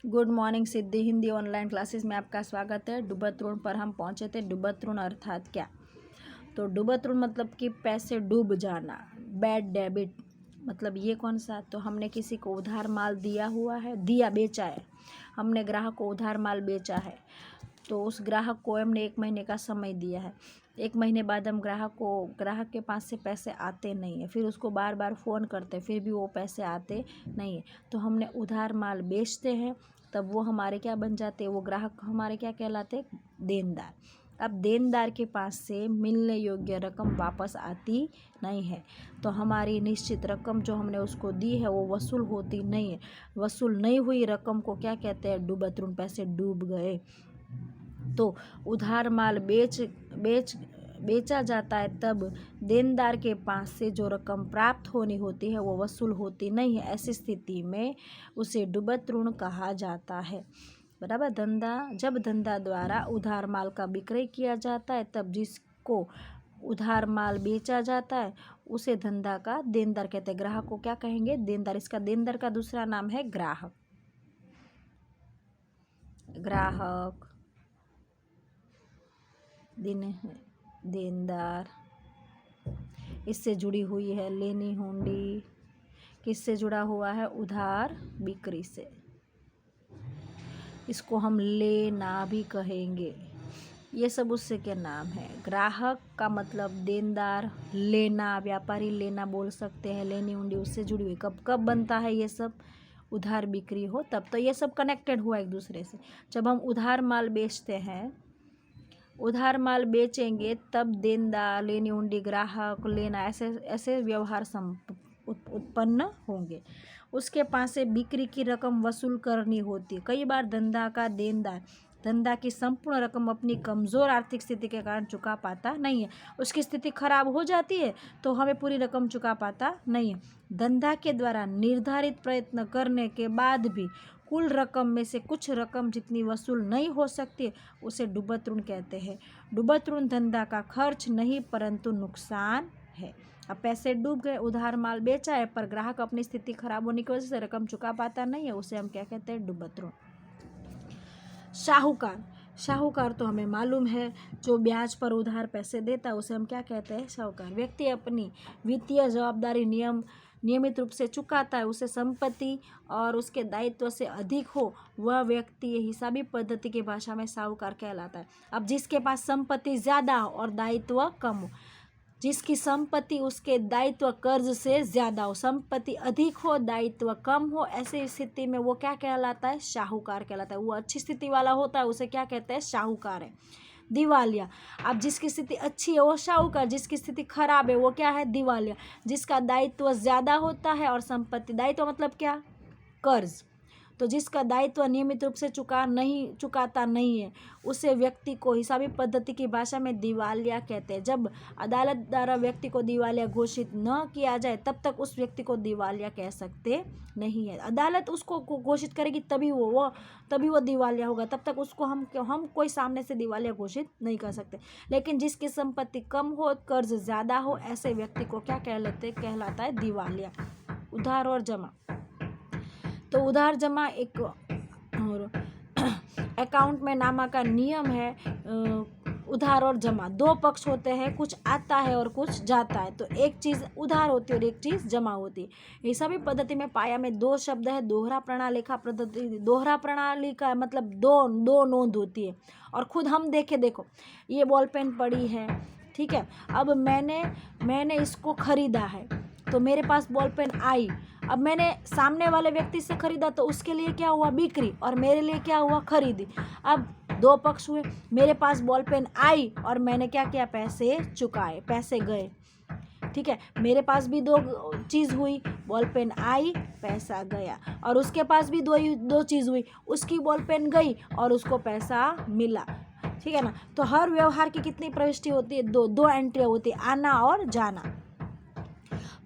Good morning सिद्धि Hindi online classes में आपका स्वागत है। डूबत ऋण पर हम पहुंचे थे। डूबत ऋण अर्थात क्या? तो डूबत ऋण मतलब कि पैसे डूब जाना, बैड डेबिट। मतलब ये कौन सा? तो हमने किसी को उधार माल दिया हुआ है, बेचा है। हमने ग्राहक को उधार माल बेचा है, तो उस ग्राहक को हमने 1 महीने का समय दिया है। 1 महीने बाद हम ग्राहक के पास से पैसे आते नहीं है, फिर उसको बार बार फ़ोन करते फिर भी वो पैसे आते नहीं है। तो हमने उधार माल बेचते हैं, तब वो हमारे क्या बन जाते हैं? वो ग्राहक हमारे क्या कहलाते? देनदार। अब देनदार के पास से मिलने योग्य रकम वापस आती नहीं है, तो हमारी निश्चित रकम जो हमने उसको दी है वो वसूल होती नहीं है। वसूल नहीं हुई रकम को क्या कहते हैं? डूबत ऋण। पैसे डूब गए। तो उधार माल बेचा जाता है, तब देनदार के पास से जो रकम प्राप्त होनी होती है वो वसूल होती नहीं है। ऐसी स्थिति में उसे डूबत ऋण कहा जाता है। बराबर। जब धंधा द्वारा उधार माल का विक्रय किया जाता है, तब जिसको उधार माल बेचा जाता है उसे धंधा का देनदार कहते हैं। ग्राहक को क्या कहेंगे? देनदार। इसका देनदार का दूसरा नाम है ग्राहक। देनदार। इससे जुड़ी हुई है लेनी हुंडी। किससे जुड़ा हुआ है? उधार बिक्री से। इसको हम लेना भी कहेंगे। ये सब उससे के नाम है। ग्राहक का मतलब देनदार, लेना व्यापारी लेना बोल सकते हैं। लेनी हुंडी उससे जुड़ी हुई। कब कब बनता है ये सब? उधार बिक्री हो तब। तो ये सब कनेक्टेड हुआ एक दूसरे से। जब हम उधार माल बेचते हैं, उधार माल बेचेंगे, तब देनदार, लेनी हुंडी, ग्राहक, लेना, ऐसे व्यवहार उत्पन्न होंगे। उसके पास से बिक्री की रकम वसूल करनी होती है। कई बार धंधा का देनदार धंधा की संपूर्ण रकम अपनी कमज़ोर आर्थिक स्थिति के कारण चुका पाता नहीं है। उसकी स्थिति खराब हो जाती है तो हमें पूरी रकम चुका पाता नहीं है। धंधा के द्वारा निर्धारित प्रयत्न करने के बाद भी कुल रकम में से कुछ रकम जितनी वसूल नहीं हो सकती उसे डूबत ऋण कहते हैं। डूबत ऋण धंधा का खर्च नहीं परंतु नुकसान है। अब पैसे डूब गए, उधार माल बेचा है, पर ग्राहक अपनी स्थिति खराब होने की वजह से रकम चुका पाता नहीं है, उसे हम क्या कहते हैं? डूबत ऋण। साहूकार तो हमें मालूम है, जो ब्याज पर उधार पैसे देता है उसे हम क्या कहते हैं? साहूकार। व्यक्ति अपनी वित्तीय जवाबदारी नियमित रूप से चुकाता है, उसे संपत्ति और उसके दायित्व से अधिक हो, वह व्यक्ति हिसाबी पद्धति की भाषा में साहूकार कहलाता है। अब जिसके पास संपत्ति ज़्यादा हो और दायित्व कम हो, जिसकी संपत्ति उसके दायित्व कर्ज से ज़्यादा हो, संपत्ति अधिक हो दायित्व कम हो, ऐसी स्थिति में वो क्या कहलाता है? शाहूकार कहलाता है। वो अच्छी स्थिति वाला होता है, उसे क्या कहते हैं? शाहूकार है। दिवालिया। अब जिसकी स्थिति अच्छी है वो शाहूकार, जिसकी स्थिति खराब है वो क्या है? दिवालिया। जिसका दायित्व ज़्यादा होता है और संपत्ति, दायित्व मतलब क्या? कर्ज। तो जिसका दायित्व नियमित रूप से चुकाता नहीं है, उसे व्यक्ति को हिसाबी पद्धति की भाषा में दिवालिया कहते हैं। जब अदालत द्वारा व्यक्ति को दिवालिया घोषित न किया जाए तब तक उस व्यक्ति को दिवालिया कह सकते नहीं है। अदालत उसको घोषित करेगी तभी वो दिवालिया होगा, तब तक उसको हम कोई सामने से दिवालिया घोषित नहीं कर सकते। लेकिन जिसकी संपत्ति कम हो, कर्ज ज़्यादा हो, ऐसे व्यक्ति को क्या कहलाता है? दिवालिया। उधार और जमा। तो उधार जमा एक अकाउंट में नामा का नियम है। उधार और जमा दो पक्ष होते हैं, कुछ आता है और कुछ जाता है। तो एक चीज़ उधार होती है और एक चीज़ जमा होती है। हिसाबी पद्धति में पाया में 2 शब्द है। दोहरा प्रणालिका पद्धति। दोहरा प्रणाली का मतलब दो नोंद होती है। और खुद हम देखो, ये बॉल पेन पड़ी है, ठीक है। अब मैंने इसको खरीदा है, तो मेरे पास बॉल पेन आई। अब मैंने सामने वाले व्यक्ति से खरीदा तो उसके लिए क्या हुआ? बिक्री। और मेरे लिए क्या हुआ? खरीदी। अब 2 पक्ष हुए। मेरे पास बॉल पेन आई और मैंने क्या किया? पैसे चुकाए, पैसे गए, ठीक है। मेरे पास भी 2 चीज़ हुई। बॉल पेन आई, पैसा गया। और उसके पास भी दो चीज़ हुई। उसकी बॉल पेन गई और उसको पैसा मिला, ठीक है ना। तो हर व्यवहार की कितनी प्रविष्टि होती है? 2 एंट्री होती है, आना और जाना।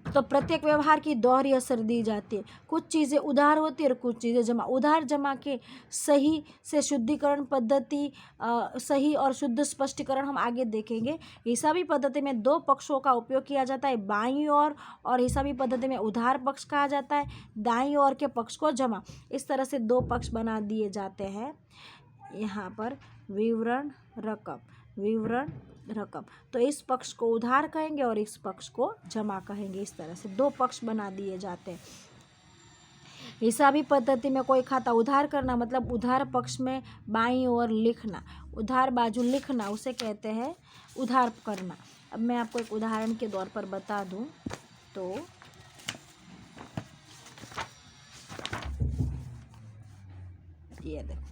तो प्रत्येक व्यवहार की दोहरी असर दी जाती है। कुछ चीज़ें उधार होती है और कुछ चीज़ें जमा। उधार जमा के सही से शुद्धिकरण पद्धति, सही और शुद्ध स्पष्टीकरण हम आगे देखेंगे। हिसाबी पद्धति में दो पक्षों का उपयोग किया जाता है, बाईं ओर, और हिसाबी पद्धति में उधार पक्ष कहा जाता है, दाईं ओर के पक्ष को जमा। इस तरह से दो पक्ष बना दिए जाते हैं यहाँ पर, विवरण रकम, विवरण रकम। तो इस पक्ष को उधार कहेंगे और इस पक्ष को जमा कहेंगे। इस तरह से दो पक्ष बना दिए जाते हैं। हिसाबी पद्धति में कोई खाता उधार करना मतलब उधार पक्ष में बाईं ओर लिखना, उधार बाजू लिखना, उसे कहते हैं उधार करना। अब मैं आपको एक उदाहरण के तौर पर बता दूं तो ये देखो,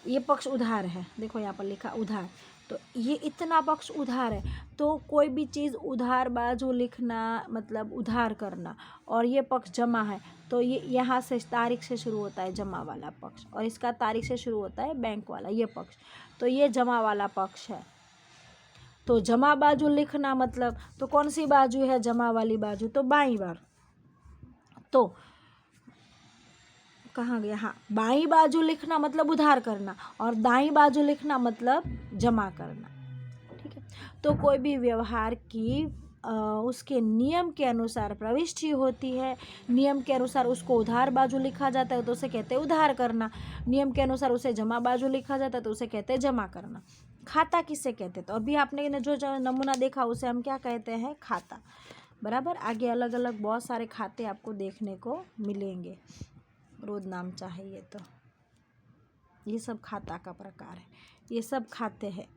ये पक्ष उधार है, देखो यहाँ पर लिखा उधार, तो ये इतना पक्ष उधार है। तो कोई भी चीज़ उधार बाजू लिखना मतलब उधार करना, और ये पक्ष जमा है, तो ये यहाँ से तारीख से शुरू होता है जमा वाला पक्ष, और इसका तारीख से शुरू होता है बैंक वाला ये पक्ष, तो ये जमा वाला पक्ष है। तो जमा बाजू लिखना मतलब, तो कौन सी बाजू है जमा वाली बाजू, तो बाईं बार। तो कहाँ गया, हाँ, बाईं बाजू लिखना मतलब उधार करना, और दाईं बाजू लिखना मतलब जमा करना। ठीक है, तो कोई भी व्यवहार की उसके नियम के अनुसार प्रविष्टि होती है, नियम के अनुसार उसको उधार बाजू लिखा जाता है तो उसे कहते हैं उधार करना, नियम के अनुसार उसे जमा बाजू लिखा जाता है तो उसे कहते हैं जमा करना। खाता किसे कहते हैं, तो अभी आपने जो नमूना देखा उसे हम क्या कहते हैं, खाता। बराबर, आगे अलग अलग बहुत सारे खाते आपको देखने को मिलेंगे, रोज नाम चाहिए तो। ये सब खाता का प्रकार है, ये सब खाते हैं।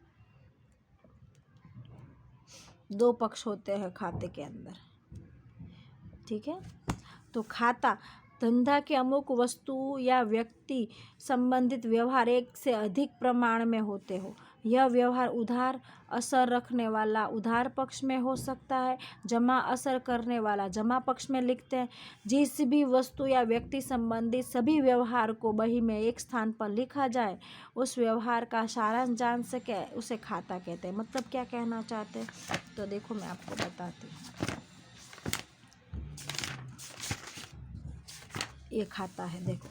दो पक्ष होते हैं खाते के अंदर। ठीक है, तो खाता धंधा के अमुक वस्तु या व्यक्ति संबंधित व्यवहार एक से अधिक प्रमाण में होते हो। यह व्यवहार उधार असर रखने वाला उधार पक्ष में हो सकता है, जमा असर करने वाला जमा पक्ष में लिखते हैं। जिस भी वस्तु या व्यक्ति संबंधित सभी व्यवहार को बही में एक स्थान पर लिखा जाए, उस व्यवहार का सारांश जान सके, उसे खाता कहते हैं। मतलब क्या कहना चाहते हैं, तो देखो मैं आपको बताती हूँ। ये खाता है, देखो,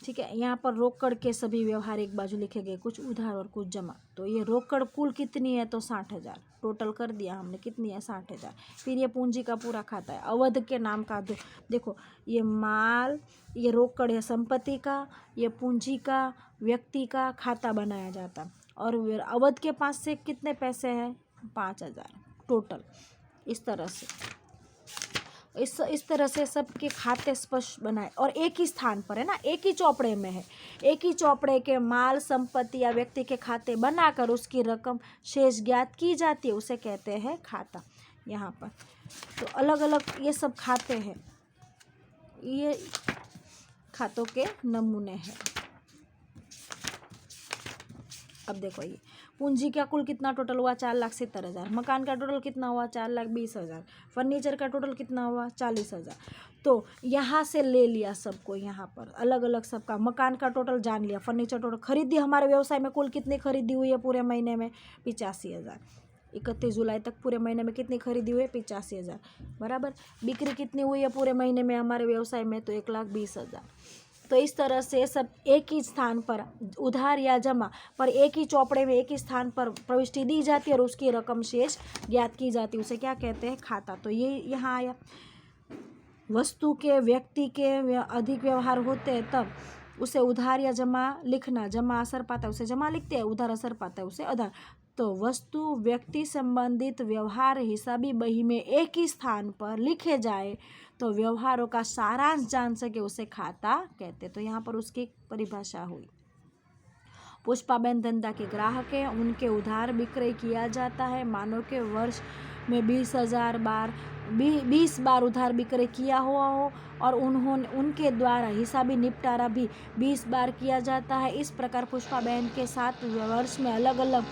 ठीक है, यहाँ पर रोकड़ के सभी व्यवहार एक बाजू लिखे गए, कुछ उधार और कुछ जमा। तो ये रोकड़ कुल कितनी है, तो 60,000 टोटल कर दिया हमने, कितनी है 60,000। फिर ये पूंजी का पूरा खाता है, अवध के नाम का देखो, ये माल, ये रोकड़ है संपत्ति का, ये पूंजी का, व्यक्ति का खाता बनाया जाता। और अवध के पास से कितने पैसे हैं, 5,000 टोटल। इस तरह से इस तरह से सबके खाते स्पष्ट बनाए, और एक ही स्थान पर है ना, एक ही चौपड़े में है। एक ही चौपड़े के माल, संपत्ति या व्यक्ति के खाते बनाकर उसकी रकम शेष ज्ञात की जाती है, उसे कहते हैं खाता। यहाँ पर तो अलग अलग ये सब खाते हैं, ये खातों के नमूने हैं। अब देखो, ये पूंजी का कुल कितना टोटल हुआ, 4,70,000। मकान का टोटल कितना हुआ, 4,20,000। फर्नीचर का टोटल कितना हुआ, 40,000। तो यहाँ से ले लिया सबको, यहाँ पर अलग अलग सबका। मकान का टोटल जान लिया, फर्नीचर टोटल खरीदी हमारे व्यवसाय में कुल कितनी खरीदी हुई है पूरे महीने में, 85,000। 31 जुलाई तक पूरे महीने में कितनी खरीदी हुई है, 85,000। बराबर, बिक्री कितनी हुई है पूरे महीने में हमारे व्यवसाय में, तो 1,20,000। तो इस तरह से सब एक ही स्थान पर, उधार या जमा पर एक ही चौपड़े में एक ही स्थान पर प्रविष्टि दी जाती है और उसकी रकम शेष ज्ञात की जाती है, उसे क्या कहते हैं, खाता। तो ये यहाँ आया। वस्तु के, व्यक्ति के अधिक व्यवहार होते हैं तब उसे उधार या जमा लिखना, जमा असर पाता है उसे जमा लिखते हैं, उधार असर पाता है उसे उधार। तो वस्तु व्यक्ति संबंधित व्यवहार हिसाबी बही में एक ही स्थान पर लिखे जाए तो व्यवहारों का सारांश जान सके, उसे खाता कहते। तो यहाँ पर उसकी परिभाषा हुई। पुष्पाबेन धंधा के ग्राहक हैं, उनके उधार विक्रय किया जाता है। मानो के वर्ष में 20 बार उधार विक्रय किया हुआ हो और उनके द्वारा हिसाबी निपटारा भी 20 बार किया जाता है। इस प्रकार पुष्पाबेन के साथ वर्ष में अलग अलग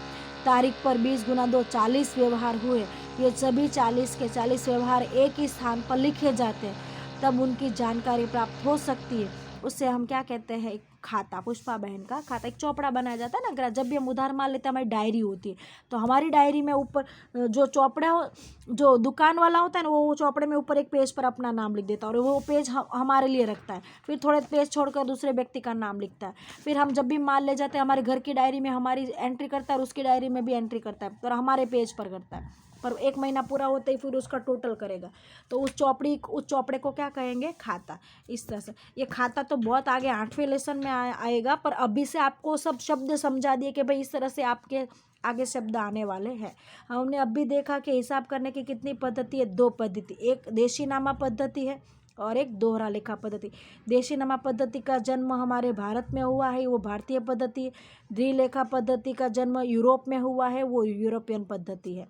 तारीख पर 20 गुना 2 40 व्यवहार हुए। ये सभी 40 के 40 व्यवहार एक ही स्थान पर लिखे जाते हैं, तब उनकी जानकारी प्राप्त हो सकती है। उससे हम क्या कहते हैं, खाता, पुष्पा बहन का खाता। एक चौपड़ा बनाया जाता है ना, जब भी हम उधार मान लेते हैं हमारी डायरी होती है, तो हमारी डायरी में ऊपर जो चौपड़ा, जो दुकान वाला होता है ना, वो चौपड़े में ऊपर एक पेज पर अपना नाम लिख देता है और वो पेज हमारे लिए रखता है। फिर थोड़े पेज छोड़कर दूसरे व्यक्ति का नाम लिखता है। फिर हम जब भी माल ले जाते हैं हमारे घर की डायरी में हमारी एंट्री करता है और उसकी डायरी में भी एंट्री करता है, पर हमारे पेज पर करता है। पर 1 महीना पूरा होते ही फिर उसका टोटल करेगा, तो उस चौपड़े को क्या कहेंगे? खाता। इस तरह से ये खाता तो बहुत आगे 8वें लेसन में आएगा, पर अभी से आपको सब शब्द समझा दिए कि भाई इस तरह से आपके आगे शब्द आने वाले हैं। हमने अभी देखा कि हिसाब करने की कितनी पद्धति है? 2 पद्धति, एक देशीनामा पद्धति है और एक दोहरा लेखा पद्धति। देशीनामा पद्धति का जन्म हमारे भारत में हुआ है, वो भारतीय पद्धति है। द्विलेखा पद्धति का जन्म यूरोप में हुआ है, वो यूरोपियन पद्धति है।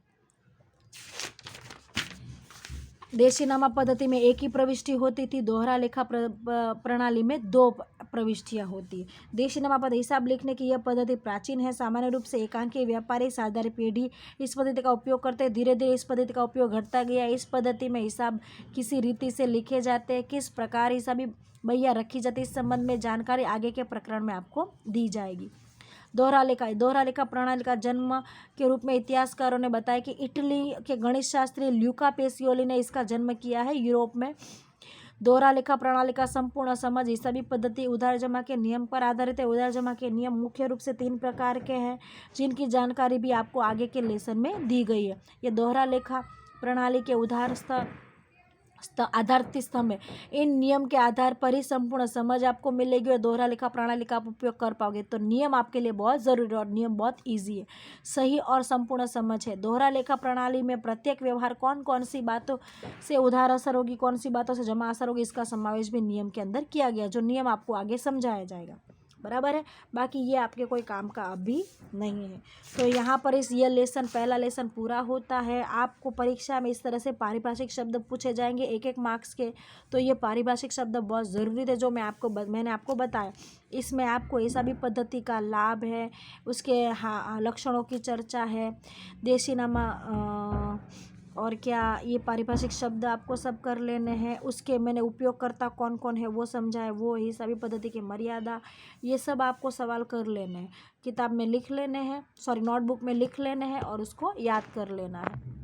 देशीनामा पद्धति में एक ही प्रविष्टि होती थी, दोहरा लेखा प्रणाली में 2 प्रविष्टियां होती है। देशीनामा पद्धति हिसाब लिखने की यह पद्धति प्राचीन है। सामान्य रूप से एकांकी व्यापारी साझेदारी पीढ़ी इस पद्धति का उपयोग करते हैं। धीरे धीरे इस पद्धति का उपयोग घटता गया। इस पद्धति में हिसाब किसी रीति से लिखे जाते हैं। किस प्रकार हिसाबी बहिया रखी जाती है, इस संबंध में जानकारी आगे के प्रकरण में आपको दी जाएगी। दोहरा लेखा प्रणाली का जन्म के रूप में इतिहासकारों ने बताया कि इटली के गणित शास्त्री ल्यूका पेसियोली ने इसका जन्म किया है यूरोप में। दोहरा लेखा प्रणाली का संपूर्ण समझ हिसाबी पद्धति उधार जमा के नियम पर आधारित है। उधार जमा के नियम मुख्य रूप से 3 प्रकार के हैं, जिनकी जानकारी भी आपको आगे के लेसन में दी गई है। ये दोहरा लेखा प्रणाली के आधार स्तंभ है। इन नियम के आधार पर ही संपूर्ण समझ आपको मिलेगी और दोहरा लेखा प्रणाली का आप उपयोग कर पाओगे। तो नियम आपके लिए बहुत ज़रूरी है और नियम बहुत इजी है, सही और संपूर्ण समझ है। दोहरा लेखा प्रणाली में प्रत्येक व्यवहार कौन कौन सी बातों से उधार असर होगी, कौन सी बातों से जमा असर होगी, इसका समावेश भी नियम के अंदर किया गया, जो नियम आपको आगे समझाया जाएगा। बराबर है। बाकी ये आपके कोई काम का अभी नहीं है। तो यहाँ पर ये लेसन, पहला लेसन पूरा होता है। आपको परीक्षा में इस तरह से पारिभाषिक शब्द पूछे जाएंगे 1-1 मार्क्स के। तो ये पारिभाषिक शब्द बहुत ज़रूरी थे, जो मैंने आपको बताया। इसमें आपको हिसाबी पद्धति का लाभ है, उसके लक्षणों की चर्चा है, देशीनामा और क्या ये पारिभाषिक शब्द आपको सब कर लेने हैं। उसके मैंने उपयोगकर्ता कौन कौन है वो समझा है, वो हिसाबी पद्धति की मर्यादा, ये सब आपको सवाल कर लेने हैं, किताब में लिख लेने हैं, नोटबुक में लिख लेने हैं और उसको याद कर लेना है।